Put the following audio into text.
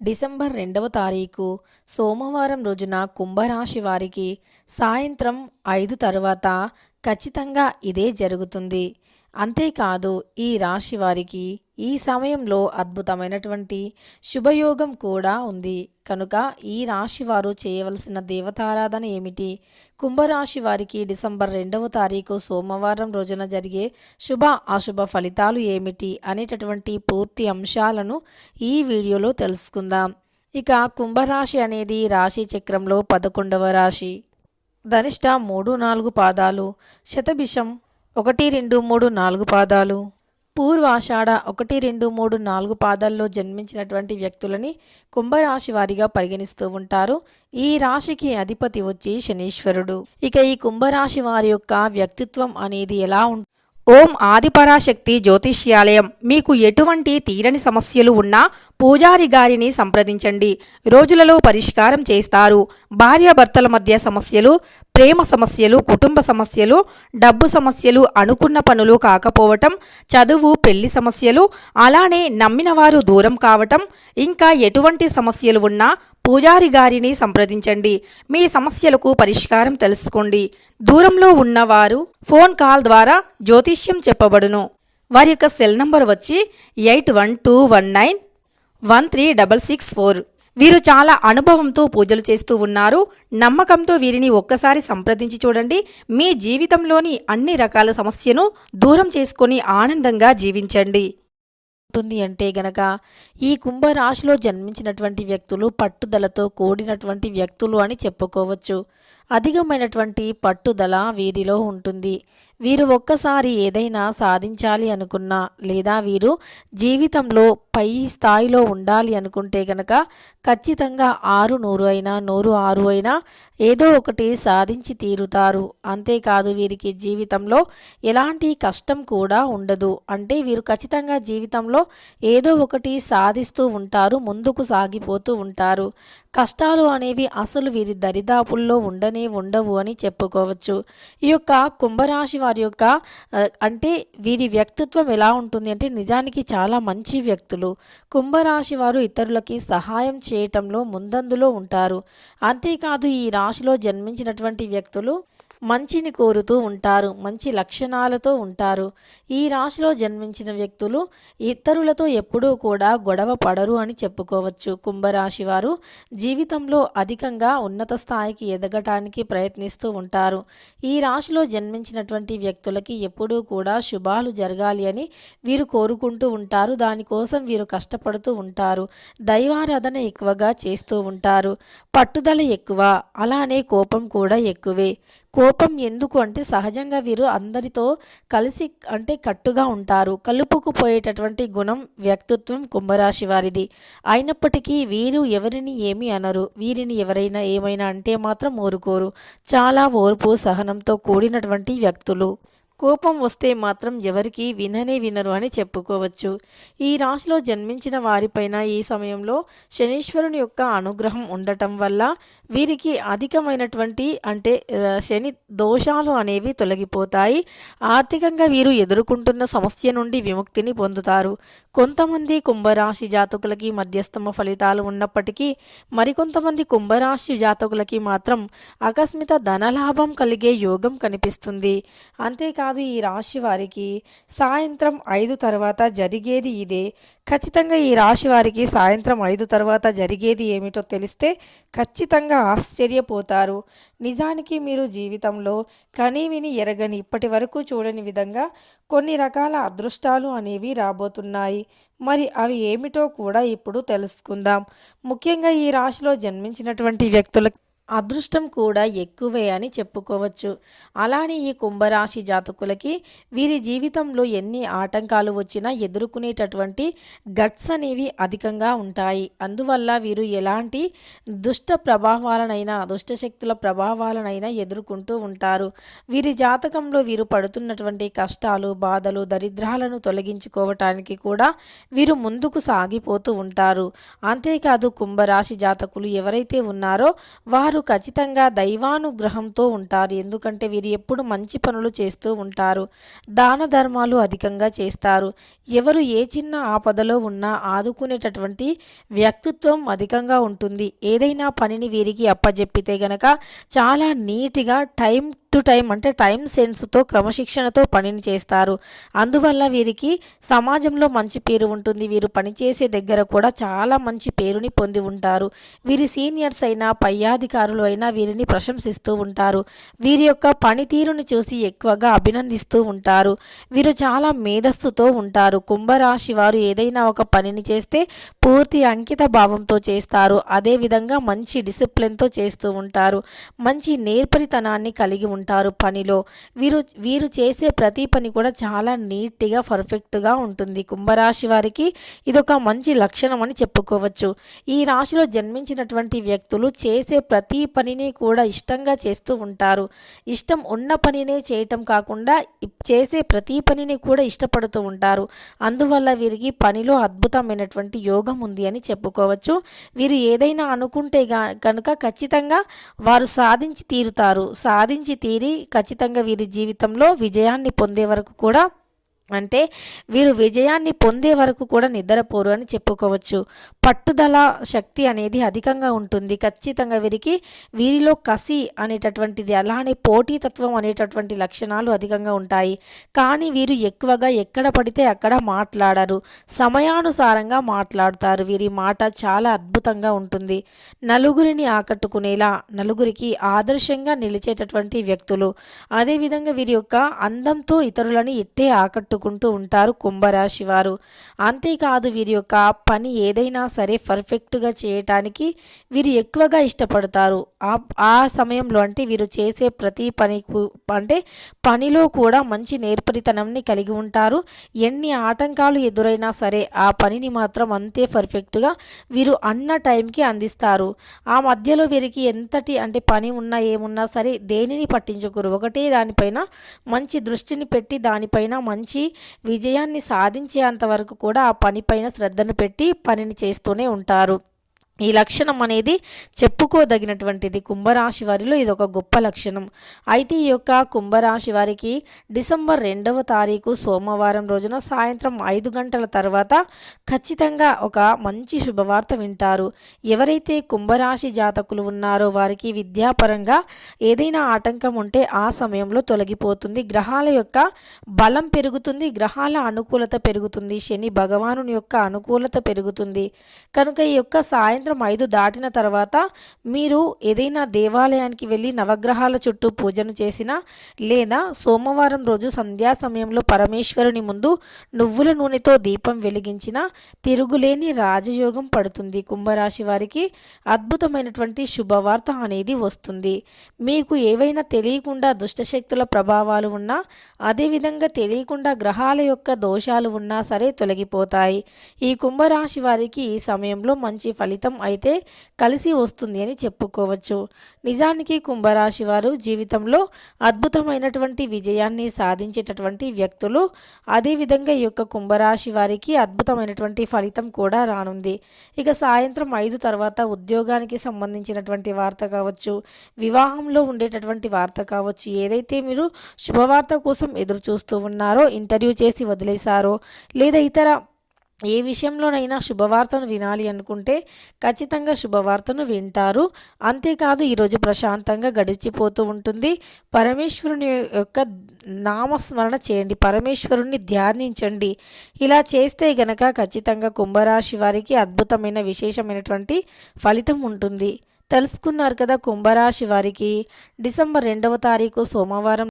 December 2వ తారీఖు సోమవారం రోజున కుంభరాశి వారికి సాయంత్రం 5 తర్వాత ఖచ్చితంగా ఇదే జరుగుతుంది. అంతేకాదు ఈ రాశి వారికి ఈ సమయంలో అద్భుతమైనటువంటి శుభయోగం కూడా ఉంది. కనుక ఈ రాశి వారు చేయవలసిన దేవతారాధన ఏమిటి? కుంభరాశి వారికి డిసెంబర్ 2వ తారీఖు సోమవారం రోజున జరిగే శుభ అశుభ ఫలితాలు ఏమిటి అనేటటువంటి పూర్తి అంశాలను ఈ వీడియోలో తెలుసుకుందాం. ఇక కుంభరాశి అనేది రాశి చక్రంలో 11వ రాశి. ధనిష్ట 3, 4 పాదాలు, శతభిషం 1, 2, 3, 4 పాదాలు, పూర్వాషాఢ 1, 2, 3, 4 పాదాల్లో జన్మించినటువంటి వ్యక్తులని కుంభరాశి వారిగా పరిగణిస్తూ ఉంటారు. ఈ రాశికి అధిపతి వచ్చి శనీశ్వరుడు. ఇక ఈ కుంభరాశి వారి యొక్క వ్యక్తిత్వం అనేది ఎలా ఉంటుంది? ఓం ఆదిపరాశక్తి జ్యోతిష్యాలయం. మీకు ఎటువంటి తీరని సమస్యలు ఉన్నా పూజారి గారిని సంప్రదించండి, రోజులలో పరిష్కారం చేస్తారు. భార్యాభర్తల మధ్య సమస్యలు, ప్రేమ సమస్యలు, కుటుంబ సమస్యలు, డబ్బు సమస్యలు, అనుకున్న పనులు కాకపోవటం, చదువు, పెళ్లి సమస్యలు, అలానే నమ్మిన వారు దూరం కావటం, ఇంకా ఎటువంటి సమస్యలు ఉన్నా పూజారి గారిని సంప్రదించండి. మీ సమస్యలకు పరిష్కారం తెలుసుకోండి. దూరంలో ఉన్నవారు ఫోన్ కాల్ ద్వారా జ్యోతిష్యం చెప్పబడును. వారి యొక్క సెల్ నంబర్ వచ్చి 8121913664. వీరు చాలా అనుభవంతో పూజలు చేస్తూ ఉన్నారు. నమ్మకంతో వీరిని ఒక్కసారి సంప్రదించి చూడండి. మీ జీవితంలోని అన్ని రకాల సమస్యను దూరం చేసుకొని ఆనందంగా జీవించండి. ఉంటుంది అంటే గనక ఈ కుంభరాశిలో జన్మించినటువంటి వ్యక్తులు పట్టుదలతో కూడినటువంటి వ్యక్తులు అని చెప్పుకోవచ్చు. అధికమైనటువంటి పట్టుదల వీరిలో ఉంటుంది. వీరు ఒక్కసారి ఏదైనా సాధించాలి అనుకున్నా, లేదా వీరు జీవితంలో పై స్థాయిలో ఉండాలి అనుకుంటే గనక ఖచ్చితంగా 6 అయినా 100 అయినా ఏదో ఒకటి సాధించి తీరుతారు. అంతేకాదు వీరికి జీవితంలో ఎలాంటి కష్టం కూడా ఉండదు. అంటే వీరు ఖచ్చితంగా జీవితంలో ఏదో ఒకటి సాధిస్తూ ఉంటారు, ముందుకు సాగిపోతూ ఉంటారు. కష్టాలు అనేవి అసలు వీరి దరిదాపుల్లో ఉండవు అని చెప్పుకోవచ్చు. ఈ యొక్క కుంభరాశి వారి యొక్క అంటే వీరి వ్యక్తిత్వం ఎలా ఉంటుంది అంటే నిజానికి చాలా మంచి వ్యక్తులు. కుంభరాశి వారు ఇతరులకి సహాయం చేయటంలో ముందందులో ఉంటారు. అంతేకాదు ఈ రాశిలో జన్మించినటువంటి వ్యక్తులు మంచిని కోరుతూ ఉంటారు, మంచి లక్షణాలతో ఉంటారు. ఈ రాశిలో జన్మించిన వ్యక్తులు ఇతరులతో ఎప్పుడూ కూడా గొడవ పడరు అని చెప్పుకోవచ్చు. కుంభరాశి వారు జీవితంలో అధికంగా ఉన్నత స్థాయికి ఎదగటానికి ప్రయత్నిస్తూ ఉంటారు. ఈ రాశిలో జన్మించినటువంటి వ్యక్తులకి ఎప్పుడూ కూడా శుభాలు జరగాలి అని వీరు కోరుకుంటూ ఉంటారు. దానికోసం వీరు కష్టపడుతూ ఉంటారు. దైవారాధన ఎక్కువగా చేస్తూ ఉంటారు. పట్టుదల ఎక్కువ, అలానే కోపం కూడా ఎక్కువే. కోపం ఎందుకు అంటే సహజంగా వీరు అందరితో కలిసి అంటే కట్టుగా ఉంటారు. కలుపుకుపోయేటటువంటి గుణం వ్యక్తిత్వం కుంభరాశి వారిది. అయినప్పటికీ వీరు ఎవరిని ఏమీ అనరు. వీరిని ఎవరైనా ఏమైనా అంటే మాత్రం ఊరుకోరు. చాలా ఓర్పు సహనంతో కూడినటువంటి వ్యక్తులు. కోపం వస్తే మాత్రం ఎవరికి వినరు అని చెప్పుకోవచ్చు. ఈ రాశిలో జన్మించిన వారిపైన ఈ సమయంలో శనీశ్వరుని యొక్క అనుగ్రహం ఉండటం వల్ల వీరికి అధికమైనటువంటి అంటే శని దోషాలు అనేవి తొలగిపోతాయి. ఆర్థికంగా వీరు ఎదుర్కొంటున్న సమస్య నుండి విముక్తిని పొందుతారు. కొంతమంది కుంభరాశి జాతకులకి మధ్యస్థమ ఫలితాలు ఉన్నప్పటికీ మరికొంతమంది కుంభరాశి జాతకులకి మాత్రం ఆకస్మిక ధనలాభం కలిగే యోగం కనిపిస్తుంది. అంతేకాదు ఈ రాశి వారికి సాయంత్రం 5 తర్వాత జరిగేది ఇదే. ఖచ్చితంగా ఈ రాశి వారికి సాయంత్రం 5 తర్వాత జరిగేది ఏమిటో తెలిస్తే ఖచ్చితంగా ఆశ్చర్యపోతారు. నిజానికి మీరు జీవితంలో కనీవిని ఎరగని ఇప్పటి వరకు చూడని విధంగా కొన్ని రకాల అదృష్టాలు అనేవి రాబోతున్నాయి. మరి అవి ఏమిటో కూడా ఇప్పుడు తెలుసుకుందాం. ముఖ్యంగా ఈ రాశిలో జన్మించినటువంటి వ్యక్తులకు అదృష్టం కూడా ఎక్కువే అని చెప్పుకోవచ్చు. అలానే ఈ కుంభరాశి జాతకులకి వీరి జీవితంలో ఎన్ని ఆటంకాలు వచ్చినా ఎదుర్కొనేటటువంటి గట్స్ అనేవి అధికంగా ఉంటాయి. అందువల్ల వీరు ఎలాంటి దుష్టశక్తుల ప్రభావాలనైనా ఎదుర్కొంటూ ఉంటారు. వీరి జాతకంలో వీరు పడుతున్నటువంటి కష్టాలు, బాధలు, దరిద్రాలను తొలగించుకోవటానికి కూడా వీరు ముందుకు సాగిపోతూ ఉంటారు. అంతేకాదు కుంభరాశి జాతకులు ఎవరైతే ఉన్నారో వారు వారు ఖచ్చితంగా దైవానుగ్రహంతో ఉంటారు. ఎందుకంటే వీరు ఎప్పుడు మంచి పనులు చేస్తూ ఉంటారు. దాన ధర్మాలు అధికంగా చేస్తారు. ఎవరు ఏ చిన్న ఆపదలో ఉన్నా ఆదుకునేటటువంటి వ్యక్తిత్వం అధికంగా ఉంటుంది. ఏదైనా పనిని వీరికి అప్పజెప్పితే గనక చాలా నీట్గా టైం టు టైం అంటే టైం సెన్స్తో క్రమశిక్షణతో పనిని చేస్తారు. అందువల్ల వీరికి సమాజంలో మంచి పేరు ఉంటుంది. వీరు పనిచేసే దగ్గర కూడా చాలా మంచి పేరుని పొంది ఉంటారు. వీరి సీనియర్స్ అయినా పై అధికారులు అయినా వీరిని ప్రశంసిస్తూ ఉంటారు. వీరి యొక్క పనితీరుని చూసి ఎక్కువగా అభినందిస్తూ ఉంటారు. వీరు చాలా మేధస్సుతో ఉంటారు. కుంభరాశి వారు ఏదైనా ఒక పనిని చేస్తే పూర్తి అంకిత భావంతో చేస్తారు. అదేవిధంగా మంచి డిసిప్లిన్తో చేస్తూ ఉంటారు. మంచి నేర్పరితనాన్ని కలిగి ఉంటారు పనిలో. వీరు చేసే ప్రతి పని కూడా చాలా నీట్గా పర్ఫెక్ట్గా ఉంటుంది. కుంభరాశి వారికి ఇదొక మంచి లక్షణం అని చెప్పుకోవచ్చు. ఈ రాశిలో జన్మించినటువంటి వ్యక్తులు చేసే ప్రతి పనిని కూడా ఇష్టంగా చేస్తూ ఉంటారు. ఇష్టం ఉన్న పనినే చేయటం కాకుండా చేసే ప్రతి పనిని కూడా ఇష్టపడుతూ ఉంటారు. అందువల్ల వీరికి పనిలో అద్భుతమైనటువంటి యోగం ఉంది అని చెప్పుకోవచ్చు. వీరు ఏదైనా అనుకుంటే కనుక ఖచ్చితంగా వారు సాధించి తీరుతారు. సాధించి తీరి ఖచ్చితంగా వీరి జీవితంలో విజయాన్ని పొందే వరకు కూడా అంటే వీరు విజయాన్ని పొందే వరకు కూడా నిద్రపోరు అని చెప్పుకోవచ్చు. పట్టుదల శక్తి అనేది అధికంగా ఉంటుంది. ఖచ్చితంగా వీరిలో కసి అనేటటువంటిది అలానే పోటీతత్వం అనేటటువంటి లక్షణాలు అధికంగా ఉంటాయి. కానీ వీరు ఎక్కువగా ఎక్కడ పడితే అక్కడ మాట్లాడరు. సమయానుసారంగా మాట్లాడుతారు. వీరి మాట చాలా అద్భుతంగా ఉంటుంది. నలుగురిని ఆకట్టుకునేలా నలుగురికి ఆదర్శంగా నిలిచేటటువంటి వ్యక్తులు. అదేవిధంగా వీరి యొక్క అందంతో ఇతరులని ఇట్టే ఆకట్టుకుంటూ ఉంటారు కుంభరాశి వారు. అంతేకాదు వీరి యొక్క పని ఏదైనా సరే పర్ఫెక్ట్గా చేయటానికి వీరు ఎక్కువగా ఇష్టపడతారు. ఆ సమయంలో అంటే వీరు చేసే ప్రతి పనిలో కూడా మంచి నేర్పరితనాన్ని కలిగి ఉంటారు. ఎన్ని ఆటంకాలు ఎదురైనా సరే ఆ పనిని మాత్రం అంతే పర్ఫెక్ట్గా వీరు అన్న టైంకి అందిస్తారు. ఆ మధ్యలో వీరికి ఎంతటి పని ఉన్నా ఏమున్నా సరే దేనిని పట్టించుకోరు. ఒకటే దానిపైన మంచి దృష్టిని పెట్టి దానిపైన మంచి విజయాన్ని సాధించేంత వరకు కూడా ఆ పనిపైన శ్రద్ధను పెట్టి పనిని చేస్తూనే ఉంటారు. ఈ లక్షణం అనేది చెప్పుకోదగినటువంటిది. కుంభరాశి వారిలో ఇది ఒక గొప్ప లక్షణం. అయితే ఈ యొక్క కుంభరాశి వారికి డిసెంబర్ 2వ తారీఖు సోమవారం రోజున సాయంత్రం 5 గంటల తర్వాత ఖచ్చితంగా ఒక మంచి శుభవార్త వింటారు. ఎవరైతే కుంభరాశి జాతకులు ఉన్నారో వారికి విద్యాపరంగా ఏదైనా ఆటంకం ఉంటే ఆ సమయంలో తొలగిపోతుంది. గ్రహాల యొక్క బలం పెరుగుతుంది. గ్రహాల అనుకూలత పెరుగుతుంది. శని భగవానుని యొక్క అనుకూలత పెరుగుతుంది. కనుక ఈ యొక్క సాయంత్రం 5 దాటిన తర్వాత మీరు ఏదైనా దేవాలయానికి వెళ్ళి నవగ్రహాల చుట్టూ పూజను చేసినా లేదా సోమవారం రోజు సంధ్యా సమయంలో పరమేశ్వరుని ముందు నువ్వుల నూనెతో దీపం వెలిగించిన తిరుగులేని రాజయోగం పడుతుంది. కుంభరాశి వారికి అద్భుతమైనటువంటి శుభవార్త అనేది వస్తుంది. మీకు ఏవైనా తెలియకుండా దుష్టశక్తుల ప్రభావాలు ఉన్నా అదేవిధంగా తెలియకుండా గ్రహాల యొక్క దోషాలు ఉన్నా సరే తొలగిపోతాయి. ఈ కుంభరాశి వారికి ఈ సమయంలో మంచి ఫలితం అయితే కలిసి వస్తుంది అని చెప్పుకోవచ్చు. నిజానికి కుంభరాశి వారు జీవితంలో అద్భుతమైనటువంటి విజయాన్ని సాధించేటటువంటి వ్యక్తులు. అదేవిధంగా ఈ యొక్క కుంభరాశి వారికి అద్భుతమైనటువంటి ఫలితం కూడా రానుంది. ఇక సాయంత్రం 5 తర్వాత ఉద్యోగానికి సంబంధించినటువంటి వార్త కావచ్చు, వివాహంలో ఉండేటటువంటి వార్త కావచ్చు, ఏదైతే మీరు శుభవార్త కోసం ఎదురు చూస్తూ ఉన్నారో, ఇంటర్వ్యూ చేసి వదిలేశారో లేదా ఇతర ఏ విషయంలోనైనా శుభవార్తను వినాలి అనుకుంటే ఖచ్చితంగా శుభవార్తను వింటారు. అంతేకాదు ఈరోజు ప్రశాంతంగా గడిచిపోతూ ఉంటుంది. పరమేశ్వరుని యొక్క నామస్మరణ చేయండి. పరమేశ్వరుణ్ణి ధ్యానించండి. ఇలా చేస్తే గనక ఖచ్చితంగా కుంభరాశి వారికి అద్భుతమైన విశేషమైనటువంటి ఫలితం ఉంటుంది. తెలుసుకున్నారు కదా కుంభరాశి వారికి డిసెంబర్ 2వ తారీఖు సోమవారం